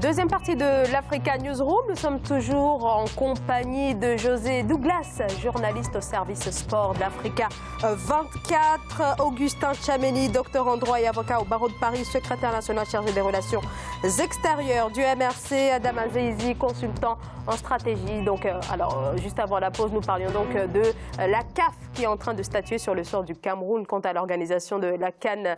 Deuxième partie de l'Africa Newsroom. Nous sommes toujours en compagnie de José Douglas, journaliste au service sport de l'Africa 24. Augustin Tchameney, docteur en droit et avocat au barreau de Paris, secrétaire national chargé des relations extérieures du MRC. Adam Azeizi, consultant en stratégie. Donc, juste avant la pause, nous parlions donc de la CAF qui est en train de statuer sur le sort du Cameroun quant à l'organisation de la CAN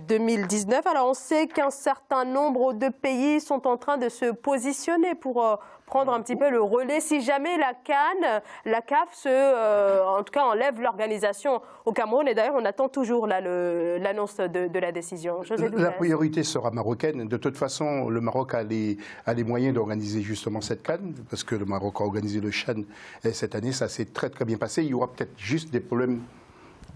2019. Alors, on sait qu'un certain nombre de pays sont en train de se positionner pour prendre un petit peu le relais si jamais la CAN, la CAF en tout cas enlève l'organisation au Cameroun. Et d'ailleurs, on attend toujours l'annonce de la décision. La priorité sera marocaine. De toute façon, le Maroc a les moyens d'organiser justement cette CAN, parce que le Maroc a organisé le Chan cette année. Ça s'est très très bien passé. Il y aura peut-être juste des problèmes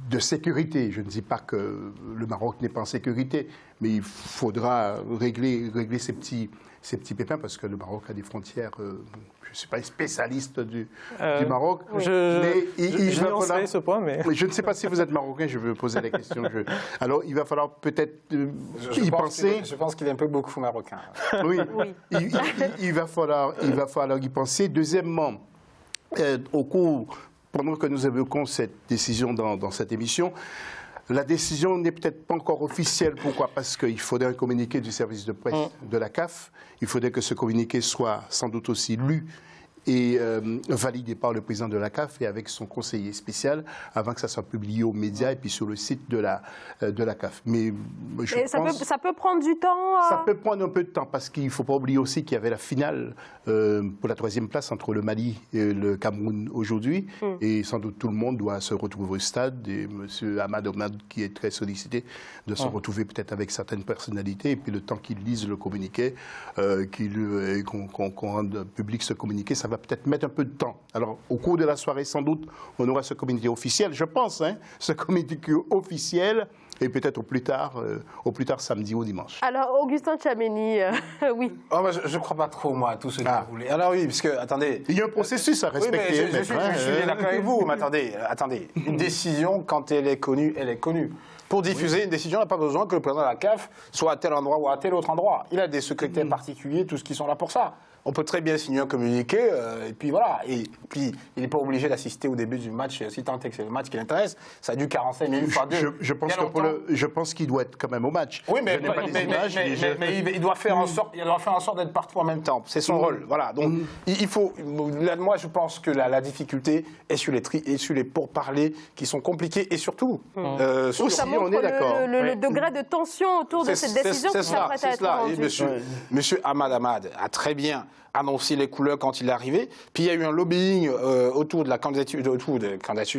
de sécurité. Je ne dis pas que le Maroc n'est pas en sécurité, mais il faudra régler ces petits pépins, parce que le Maroc a des frontières. Je ne suis pas un spécialiste du Maroc. Je nuancerai ce point, mais... Je ne sais pas si vous êtes marocain, je veux poser la question. Alors, il va falloir peut-être y penser. Je pense qu'il est un peu beaucoup marocain. Oui, il va falloir y penser. Deuxièmement, pendant que nous évoquons cette décision dans cette émission, la décision n'est peut-être pas encore officielle. Pourquoi? Parce qu'il faudrait un communiqué du service de presse de la CAF. Il faudrait que ce communiqué soit sans doute aussi lu et validé par le président de la CAF et avec son conseiller spécial avant que ça soit publié aux médias et puis sur le site de la CAF. Mais ça peut prendre du temps. Ça peut prendre un peu de temps, parce qu'il ne faut pas oublier aussi qu'il y avait la finale pour la 3e place entre le Mali et le Cameroun aujourd'hui. Et sans doute tout le monde doit se retrouver au stade. Et M. Ahmad Ahmad, qui est très sollicité, de se retrouver peut-être avec certaines personnalités. Et puis le temps qu'il lise le communiqué, qu'on rende public ce communiqué, ça va peut-être mettre un peu de temps. Alors, au cours de la soirée, sans doute, on aura ce communiqué officiel, je pense, ce communiqué officiel, et peut-être au plus tard samedi ou dimanche. Alors, Augustin Tchameney, oui. Oh, je ne crois pas trop, moi, à tout ce déroulé. Alors oui, parce que, attendez... Il y a un processus à respecter. Oui, mais je suis d'accord avec vous, mais attendez. Une décision, quand elle est connue, elle est connue. Pour diffuser une décision, on n'a pas besoin que le président de la CAF soit à tel endroit ou à tel autre endroit. Il a des secrétaires particuliers, tous qui sont là pour ça. On peut très bien signer un communiqué, et puis voilà. Et puis, il n'est pas obligé d'assister au début du match, si tant est que c'est le match qui l'intéresse. Ça dure 45 minutes par deux. Je pense qu'il doit être quand même au match. Oui, mais il doit faire en sorte d'être partout en même temps. C'est son rôle. Voilà. Donc, il faut. Moi, je pense que la difficulté est sur les pourparlers qui sont compliqués, et surtout. Ça montre on est d'accord. Le degré de tension autour de cette décision qui s'apprête à être rendue. Monsieur Ahmad Ahmad a très bien annoncé les couleurs quand il est arrivé. Puis il y a eu un lobbying autour de la candidature,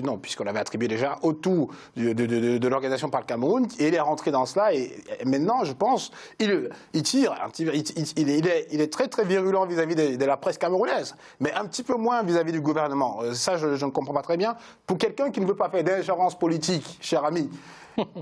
non, puisqu'on l'avait attribué déjà, autour de l'organisation par le Cameroun. Et il est rentré dans cela. Et maintenant, je pense, il est très très virulent vis-à-vis de la presse camerounaise, mais un petit peu moins vis-à-vis du gouvernement. Ça, je ne comprends pas très bien. Pour quelqu'un qui ne veut pas faire d'ingérence politique, cher ami,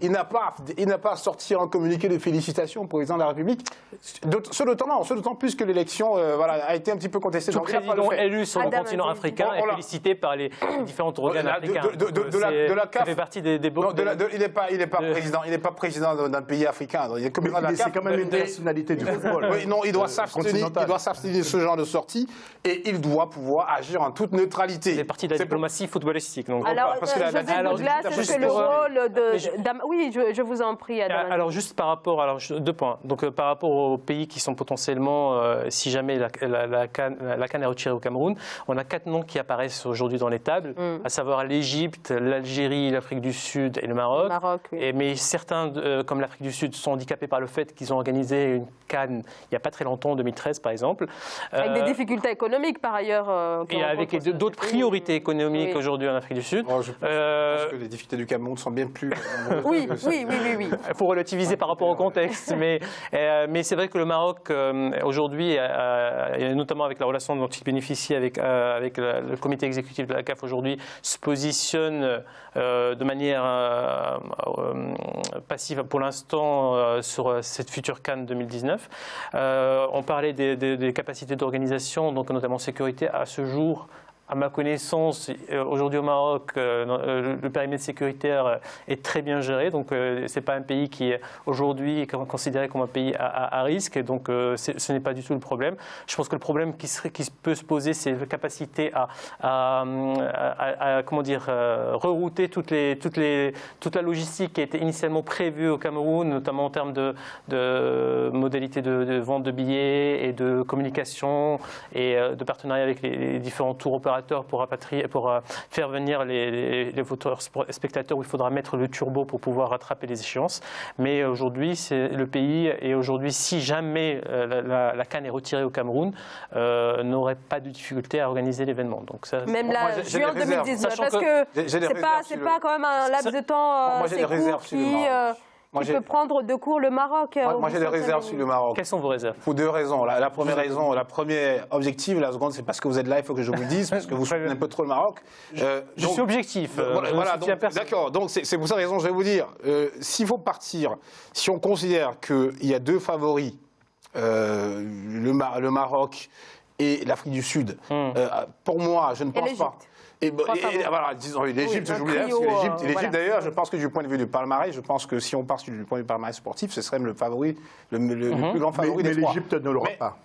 il n'a pas sorti un communiqué de félicitations au président de la République. Ce d'autant plus que l'élection a été un petit peu contestée. Tout président élu sur le continent africain est félicité par les différents organes africains. De la CAF. Ça fait partie des beaux. Il n'est pas président d'un pays africain. C'est quand même une personnalité du football. Oui, non, il doit s'abstenir de ce genre de sortie, et il doit pouvoir agir en toute neutralité. C'est partie de la diplomatie footballistique. Alors, est-ce que le rôle de... Oui, je vous en prie, Adam. Alors, juste par rapport... deux points. Donc, par rapport aux pays qui sont potentiellement, si jamais la CAN est retirée au Cameroun, on a 4 noms qui apparaissent aujourd'hui dans les tables, à savoir l'Égypte, l'Algérie, l'Afrique du Sud et le Maroc. Oui. Mais certains, comme l'Afrique du Sud, sont handicapés par le fait qu'ils ont organisé une CAN il n'y a pas très longtemps, en 2013 par exemple. Avec des difficultés économiques par ailleurs. Et avec d'autres priorités économiques aujourd'hui en Afrique du Sud. Je pense que les difficultés du Cameroun sont bien plus... Oui. Il faut relativiser par rapport au contexte, mais c'est vrai que le Maroc, aujourd'hui, notamment avec la relation dont il bénéficie avec le comité exécutif de la CAF aujourd'hui, se positionne de manière passive pour l'instant sur cette future CAN 2019. On parlait des capacités d'organisation, donc notamment sécurité. À ce jour, À ma connaissance, aujourd'hui au Maroc, le périmètre sécuritaire est très bien géré. Donc, ce n'est pas un pays qui est aujourd'hui considéré comme un pays à risque. Donc, ce n'est pas du tout le problème. Je pense que le problème qui peut se poser, c'est la capacité à rerouter toute la logistique qui a été initialement prévue au Cameroun, notamment en termes de modalités de vente de billets et de communication et de partenariat avec les différents tours opérateurs pour faire venir les spectateurs où il faudra mettre le turbo pour pouvoir rattraper les échéances. Mais aujourd'hui, le pays, et aujourd'hui, si jamais la CAN est retirée au Cameroun, n'aurait pas de difficulté à organiser l'événement. Donc ça, même là, juin 2019, parce que c'est pas quand même un laps de temps qui peut prendre de court le Maroc. Moi, j'ai des réserves sur le Maroc. Quelles sont vos réserves? Pour 2 raisons. La première raison, la première objective, la seconde, c'est parce que vous êtes là, il faut que je vous le dise, parce que vous soutenez un peu trop le Maroc. Je suis objectif. Voilà, d'accord. Donc, c'est pour cette raison, je vais vous dire, s'il faut partir, si on considère qu'il y a 2 favoris, le Maroc et l'Afrique du Sud, pour moi, je ne pense pas. Et voilà, disons l'Égypte, j'oublie l'Égypte d'ailleurs, je pense que du point de vue du palmarès, je pense que si on part du point de vue du palmarès sportif, ce serait le favori, le plus grand favori des 3. Mais l'Égypte ne l'aura pas.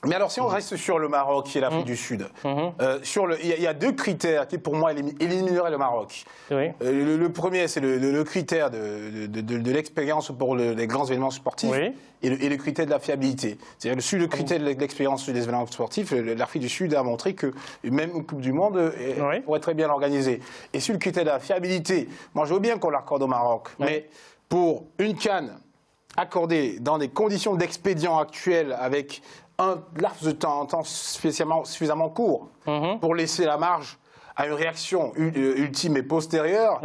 Mais alors, si on reste sur le Maroc et l'Afrique du Sud, il y a 2 critères qui, pour moi, élimineraient le Maroc. Oui. Le premier, c'est le critère de l'expérience pour les grands événements sportifs, oui, et le critère de la fiabilité. C'est-à-dire, sur le critère de l'expérience sur les événements sportifs, l'Afrique du Sud a montré que même une Coupe du Monde pourrait très bien l'organiser. Et sur le critère de la fiabilité, moi, je veux bien qu'on l'accorde au Maroc, mais pour une CAN accordée dans des conditions d'expédient actuelles avec un laps de temps suffisamment court pour laisser la marge à une réaction ultime et postérieure,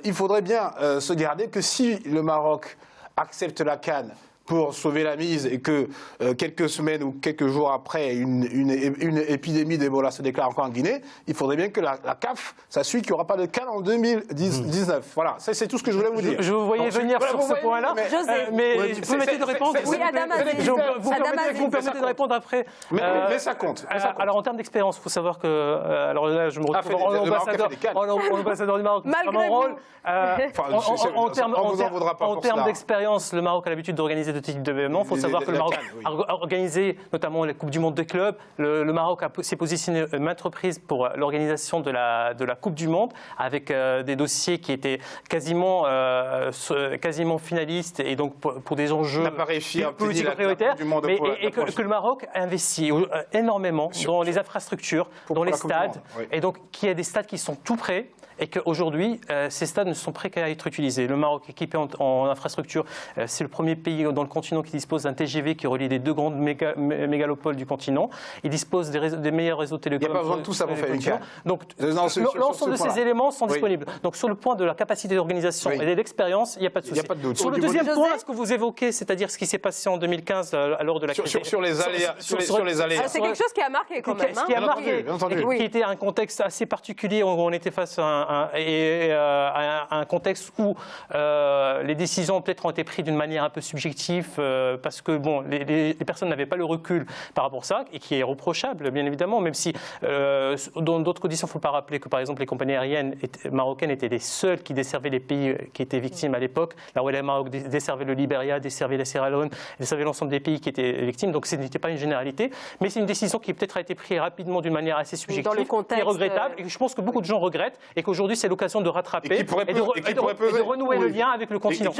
il faudrait bien se garder que si le Maroc accepte la CAN pour sauver la mise et que quelques semaines ou quelques jours après une épidémie d'Ebola se déclare encore en Guinée, il faudrait bien que la CAF s'assure qu'il n'y aura pas de CAN en 2019. Voilà, c'est tout ce que je voulais vous dire. Je vous voyais venir sur ce point-là, mais vous permettez de répondre. Oui, Adam Vous permettez de répondre après. Mais ça compte. Alors en termes d'expérience, il faut savoir que, alors là je me retrouve en ambassadeur du Maroc, malgré mon rôle. En termes d'expérience, le Maroc a l'habitude d'organiser de type d'événements. Il faut savoir que le Maroc a organisé notamment la Coupe du Monde des clubs. Le Maroc s'est positionné maintes reprises pour l'organisation de la Coupe du Monde avec des dossiers qui étaient quasiment finalistes et donc pour des enjeux politiques prioritaires. Et que le Maroc investit énormément dans les infrastructures, dans les stades, et donc qu'il y a des stades qui sont tout prêts. Et qu'aujourd'hui, ces stades ne sont prêts qu'à être utilisés. Le Maroc, équipé en infrastructure, c'est le premier pays dans le continent qui dispose d'un TGV qui relie les 2 grandes mégalopoles du continent. Il dispose des meilleurs réseaux télécoms. Il n'y a pas besoin de tout ça pour faire une CAN. Donc, l'ensemble de ces éléments sont disponibles. Donc, sur le point de la capacité d'organisation et de l'expérience, il n'y a pas de souci. Sur le deuxième point, ce que vous évoquez, c'est-à-dire ce qui s'est passé en 2015 lors de la crise. Sur les aléas. C'est quelque chose qui a marqué quand même. Qui a marqué, qui était un contexte assez particulier où on était face à un contexte où les décisions peut-être ont été prises d'une manière un peu subjective parce que bon, les personnes n'avaient pas le recul par rapport à ça et qui est reprochable bien évidemment, même si dans d'autres conditions il ne faut pas rappeler que par exemple les compagnies aériennes marocaines étaient les seules qui desservaient les pays qui étaient victimes à l'époque. La Royal Air Maroc desservait le Libéria, desservait la Sierra Leone, desservait l'ensemble des pays qui étaient victimes, donc ce n'était pas une généralité, mais c'est une décision qui peut-être a été prise rapidement d'une manière assez subjective, qui est regrettable et je pense que beaucoup de gens regrettent et qu'aujourd'hui c'est l'occasion de rattraper et de renouer le lien avec le continent.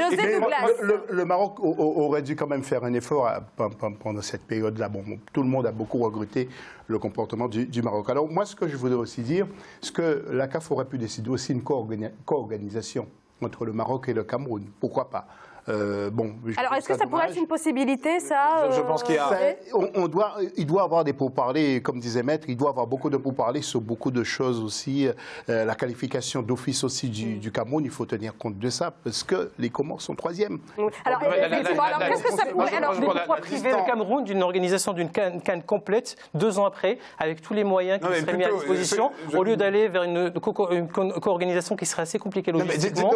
Le Maroc aurait dû quand même faire un effort pendant cette période-là. Bon, tout le monde a beaucoup regretté le comportement du Maroc. Alors moi, ce que je voudrais aussi dire, c'est que la CAF aurait pu décider aussi une co-organisation entre le Maroc et le Cameroun. Pourquoi pas? Alors, est-ce que ça pourrait être une possibilité, ça Je pense qu'il y a... Il doit avoir des pourparlers, comme disait Maître, il doit avoir beaucoup de pourparlers sur beaucoup de choses aussi. La qualification d'office aussi du Cameroun, il faut tenir compte de ça, parce que les Comores sont 3e. Alors, qu'est-ce que ça pourrait... Alors, pourquoi priver le Cameroun d'une organisation d'une CAN complète 2 ans après, avec tous les moyens qui seraient mis à disposition, au lieu d'aller vers une co-organisation qui serait assez compliquée logistiquement?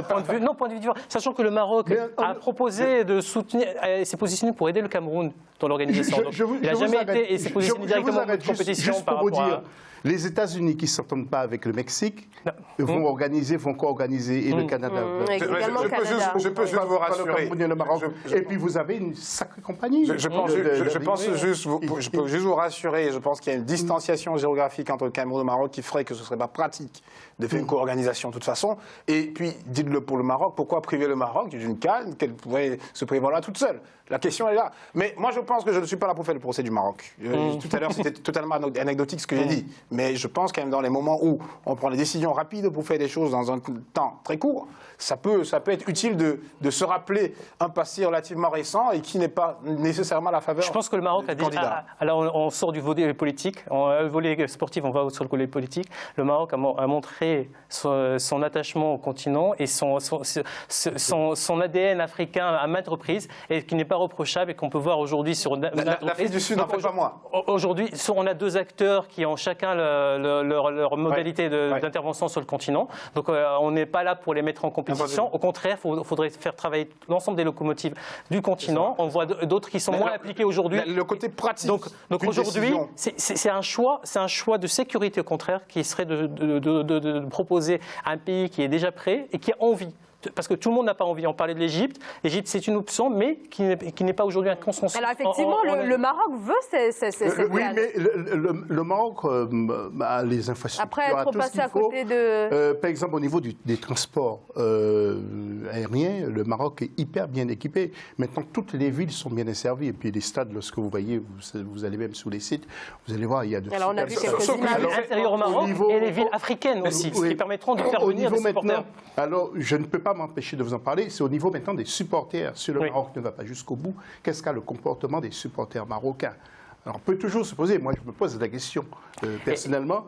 Point de vue, sachant que le Maroc a proposé de soutenir, s'est positionné pour aider le Cameroun dans l'organisation. Il n'a jamais été et s'est positionné directement dans une compétition par rapport à... Les États-Unis qui ne s'entendent pas avec le Mexique vont co-organiser, et le Canada. Également le Canada. Je peux juste vous rassurer. Le Maroc. Et puis vous avez une sacrée compagnie. Je peux juste vous rassurer, je pense qu'il y a une distanciation géographique entre le Cameroun et le Maroc qui ferait que ce ne serait pas pratique de faire une co-organisation de toute façon. Et puis, dites-le pour le Maroc, pourquoi priver le Maroc d'une canne qu'elle pourrait se prévaloir toute seule? La question est là. Mais moi, je pense que je ne suis pas là pour faire le procès du Maroc. Tout à l'heure, c'était totalement anecdotique ce que j'ai dit. Mais je pense quand même dans les moments où on prend des décisions rapides pour faire des choses dans un temps très court, ça peut être utile de se rappeler un passé relativement récent et qui n'est pas nécessairement à la faveur. Je pense que le Maroc a déjà. Alors on sort du volet politique, le volet sportif, on va sur le volet politique. Le Maroc a montré son attachement au continent et son ADN africain à maintes reprises, et qui n'est pas reprochable et qu'on peut voir aujourd'hui sur l'Afrique du Sud, en fait pas moins. Aujourd'hui, on a deux acteurs qui ont chacun leur modalité d'intervention sur le continent. Donc on n'est pas là pour les mettre en compétition. Au contraire, il faudrait faire travailler l'ensemble des locomotives du continent. On voit d'autres qui sont moins impliqués aujourd'hui. Le côté pratique. Donc aujourd'hui, c'est un choix de sécurité au contraire qui serait de proposer un pays qui est déjà prêt et qui a envie. Parce que tout le monde n'a pas envie. On parlait de l'Égypte. L'Égypte, c'est une option, mais qui n'est pas aujourd'hui un consensus. Alors effectivement, le Maroc veut cette oui, mais le Maroc a les infrastructures. Après être passé à côté de... par exemple, au niveau des transports aériens, le Maroc est hyper bien équipé. Maintenant, toutes les villes sont bien desservies. Et puis les stades, lorsque vous voyez, vous allez même sur les sites, vous allez voir, il y a de... Alors on a vu quelques images. L'intérieur au Maroc et les villes africaines aussi, ce qui permettront de faire venir des supporters. Alors, je ne peux pas m'empêcher de vous en parler, c'est au niveau maintenant des supporters. Si le Maroc ne va pas jusqu'au bout, qu'est-ce qu'a le comportement des supporters marocains? Alors, on peut toujours se poser, moi je me pose la question personnellement,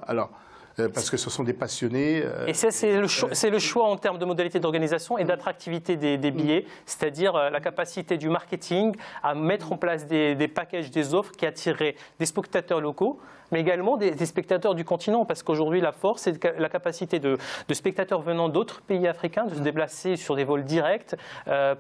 parce que ce sont des passionnés. Et ça, c'est le choix en termes de modalités d'organisation et d'attractivité des billets, c'est-à-dire la capacité du marketing à mettre en place des packages, des offres qui attireraient des spectateurs locaux, mais également des spectateurs du continent, parce qu'aujourd'hui, la force, c'est la capacité de spectateurs venant d'autres pays africains de se déplacer sur des vols directs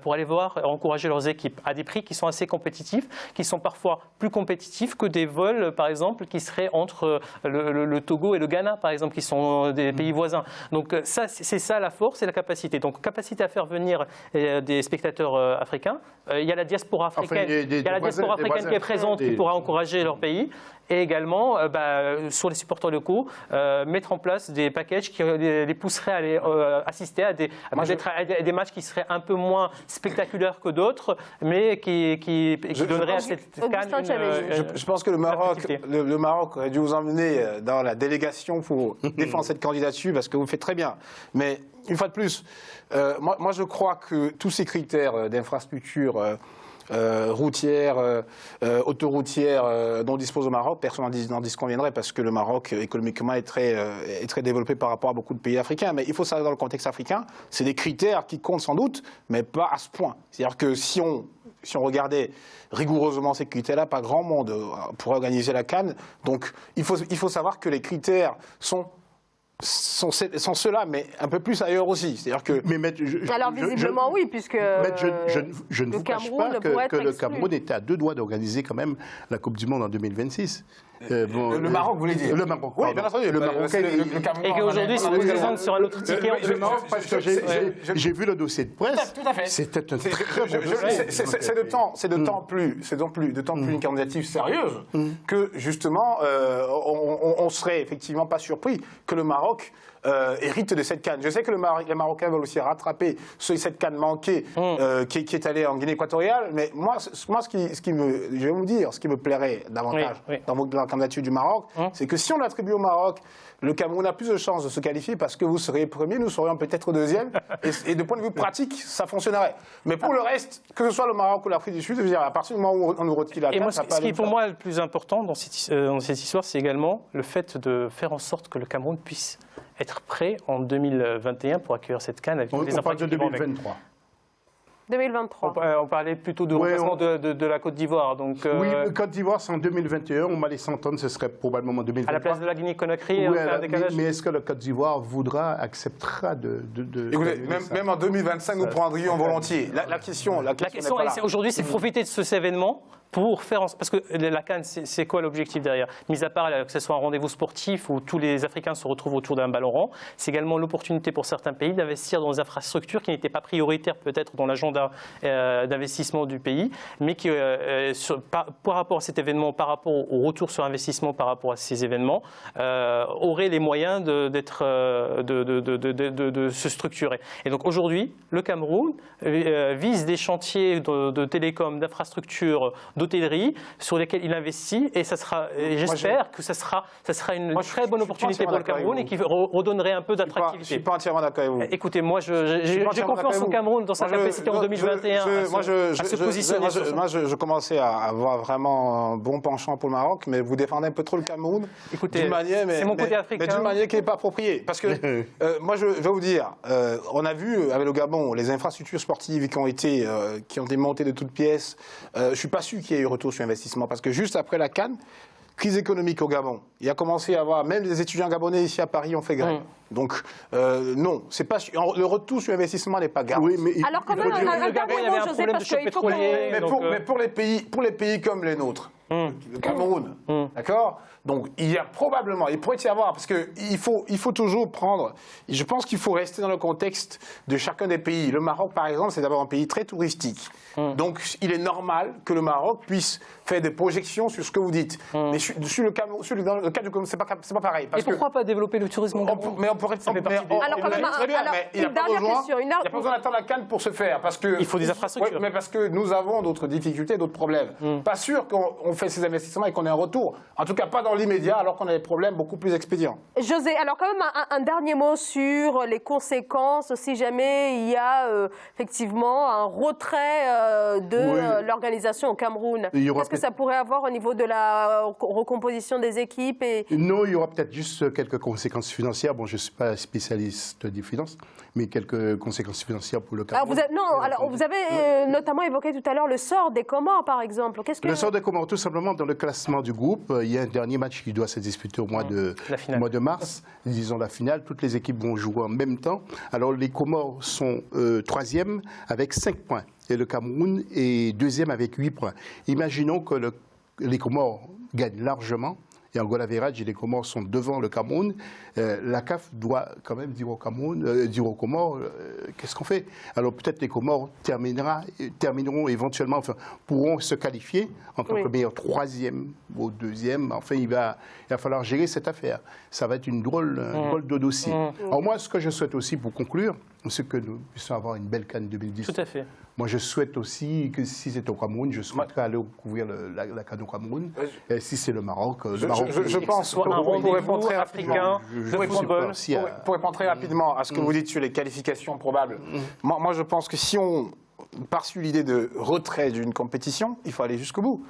pour aller voir, encourager leurs équipes à des prix qui sont assez compétitifs, qui sont parfois plus compétitifs que des vols, par exemple, qui seraient entre le Togo et le Ghana, par exemple, qui sont des pays voisins. Donc ça, c'est ça la force et la capacité. Donc capacité à faire venir des spectateurs africains. Il y a la diaspora africaine, qui est présente, qui pourra encourager leur pays. Et également, sur les supporters locaux, mettre en place des packages qui les pousseraient à aller assister à des matchs qui seraient un peu moins spectaculaires que d'autres, mais qui donneraient à cette canne je pense que le Maroc aurait dû vous emmener dans la délégation pour défendre cette candidature, parce que vous le faites très bien. Mais une fois de plus, moi je crois que tous ces critères d'infrastructure routière, autoroutière dont dispose le Maroc, personne n'en disconviendrait, parce que le Maroc économiquement est très développé par rapport à beaucoup de pays africains. Mais il faut savoir, dans le contexte africain, c'est des critères qui comptent sans doute, mais pas à ce point. C'est-à-dire que si on regardait rigoureusement ces critères-là, pas grand monde pourrait organiser la CAN. Donc il faut savoir que les critères sont ceux-là, mais un peu plus ailleurs aussi. C'est-à-dire que... Alors visiblement oui, puisque je ne vous cache pas que le Cameroun était à 2 doigts d'organiser quand même la Coupe du Monde en 2026. Le Maroc, vous voulez dire? Le Maroc, oui, bien entendu. Le Marocain, et qu'aujourd'hui, c'est présent sur un autre ticket. J'ai vu le dossier de presse. Tout à fait. C'était un très bon dossier. C'est d'autant plus une candidature sérieuse que, justement, on serait effectivement pas surpris que le Maroc hérite de cette canne. Je sais que les Marocains veulent aussi rattraper cette canne manquée qui est allée en Guinée équatoriale, mais moi je vais vous dire, ce qui me plairait davantage dans la candidature du Maroc, c'est que si on l'attribue au Maroc, le Cameroun a plus de chances de se qualifier parce que vous serez premier, nous serions peut-être deuxième, et de point de vue pratique, ça fonctionnerait. Mais pour le reste, que ce soit le Maroc ou l'Afrique du Sud, je veux dire, à partir du moment où on nous retire la canne, ça peut aller. Ce qui est pour moi le plus important dans cette histoire, c'est également le fait de faire en sorte que le Cameroun puisse être prêt en 2021 pour accueillir cette CAN avec les infrastructures. 2023. 2023. On parlait plutôt de remplacement de la Côte d'Ivoire. Oui, Côte d'Ivoire, c'est en 2021. On m'a laissé entendre que ce serait probablement en 2023. À la place de la Guinée-Conakry, mais est-ce que la Côte d'Ivoire acceptera de Écoutez, même en 2025, nous prendrions volontiers. La question aujourd'hui, c'est profiter de cet événement pour faire, parce que la CAN, c'est quoi l'objectif derrière? Mis à part que ce soit un rendez-vous sportif où tous les Africains se retrouvent autour d'un ballon rond, c'est également l'opportunité pour certains pays d'investir dans des infrastructures qui n'étaient pas prioritaires peut-être dans l'agenda d'investissement du pays, mais qui, par rapport à cet événement, par rapport au retour sur investissement par rapport à ces événements, auraient les moyens de se structurer. Et donc aujourd'hui, le Cameroun vise des chantiers de télécom, d'infrastructures, d'hôtellerie sur lesquels il investit et j'espère que ça sera une très bonne opportunité pour le Cameroun et qui redonnerait un peu d'attractivité. Je ne suis pas entièrement d'accord avec vous. Écoutez, moi j'ai confiance au Cameroun dans sa capacité en 2021 à se positionner. Moi je commençais à avoir vraiment un bon penchant pour le Maroc, mais vous défendez un peu trop le Cameroun. Écoutez, c'est mon côté africain. Mais d'une manière qui n'est pas appropriée. Parce que moi je vais vous dire, on a vu avec le Gabon les infrastructures sportives qui ont été montées de toutes pièces. Je ne suis pas sûr qu'il y ait eu retour sur investissement parce que juste après la CAN, crise économique au Gabon, il a commencé à avoir, même les étudiants gabonais ici à Paris ont fait grève. Donc non, c'est pas le retour sur investissement n'est pas garanti. Oui, alors quand même, un dernier mot, José, parce qu'il faut mais pour les pays comme les nôtres, le Cameroun, d'accord. Donc il y a probablement, il pourrait y avoir, parce que il faut toujours prendre. Je pense qu'il faut rester dans le contexte de chacun des pays. Le Maroc, par exemple, c'est d'abord un pays très touristique. Donc il est normal que le Maroc puisse faire des projections sur ce que vous dites. Mais sur le Cameroun, dans le cas du Cameroun, c'est pas pareil. Et pourquoi pas développer le tourisme au Cameroun? Mais on pourrait. Alors quand même, il n'y a pas besoin d'attendre la CAN pour se faire, parce que il faut des infrastructures. Mais parce que nous avons d'autres difficultés, d'autres problèmes. Pas sûr qu'on fait ces investissements et qu'on ait un retour. En tout cas, pas dans l'immédiat, alors qu'on a des problèmes beaucoup plus expédients. José, alors quand même un dernier mot sur les conséquences, si jamais il y a effectivement un retrait de l'organisation au Cameroun. Qu'est-ce que ça pourrait avoir au niveau de la recomposition des équipes Non, il y aura peut-être juste quelques conséquences financières. Bon, je ne suis pas spécialiste des finances, mais quelques conséquences financières pour le Cameroun. Vous avez notamment évoqué tout à l'heure le sort des Comores, par exemple. Le sort des Comores, tout simplement, dans le classement du groupe, il y a un dernier match qui doit se disputer au mois de mars, disons la finale. Toutes les équipes vont jouer en même temps. Alors, les Comores sont 3e avec 5 points. Et le Cameroun est 2e avec 8 points. Imaginons que les Comores gagnent largement. Et en goal average, les Comores sont devant le Cameroun. La CAF doit quand même dire aux Comores, qu'est-ce qu'on fait? Alors peut-être les Comores termineront éventuellement, enfin, pourront se qualifier en tant que meilleur 3e ou 2e. Enfin, il va falloir gérer cette affaire. Ça va être une drôle de dossier. Alors moi, ce que je souhaite aussi pour conclure, c'est que nous puissions avoir une belle CAN 2010. Tout à fait. Moi, je souhaite aussi que si c'est au Cameroun, je souhaiterais aller couvrir la CAN au Cameroun. Et si c'est le Maroc, je pense pour répondre très africain pour répondre très rapidement à ce que vous dites sur les qualifications probables. Moi, je pense que si on part sur l'idée de retrait d'une compétition, il faut aller jusqu'au bout.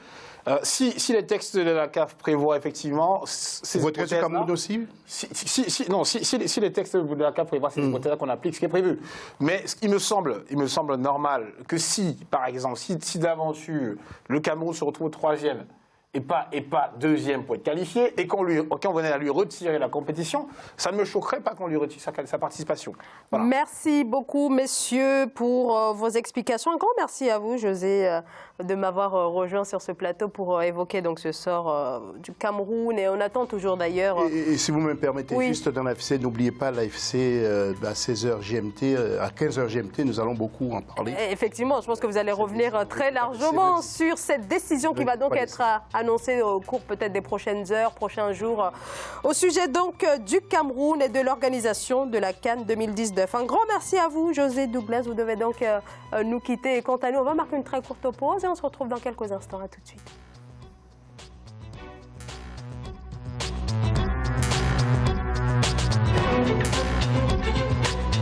Si les textes de la CAF prévoient effectivement ces hypothèses, du Cameroun aussi. Si les textes de la CAF prévoient ces hypothèses qu'on applique, ce qui est prévu. Mais il me semble normal que si, par exemple, si d'aventure le Cameroun se retrouve 3e et pas 2e pour être qualifié, et qu'on venait à lui retirer la compétition, ça ne me choquerait pas qu'on lui retire sa participation. Voilà. Merci beaucoup, messieurs, pour vos explications. Un grand merci à vous, José, de m'avoir rejoint sur ce plateau pour évoquer donc ce sort du Cameroun. Et on attend toujours d'ailleurs... Et si vous me permettez, juste dans l'AFC, n'oubliez pas l'AFC à 16h GMT, à 15h GMT, nous allons beaucoup en parler. Effectivement, je pense que vous allez revenir très largement sur cette décision qui va donc être annoncée au cours peut-être des prochaines heures, prochains jours, au sujet donc du Cameroun et de l'organisation de la CAN 2019. Un grand merci à vous, José Douglas. Vous devez donc nous quitter. Et quant à nous, on va marquer une très courte pause et on se retrouve dans quelques instants. À tout de suite.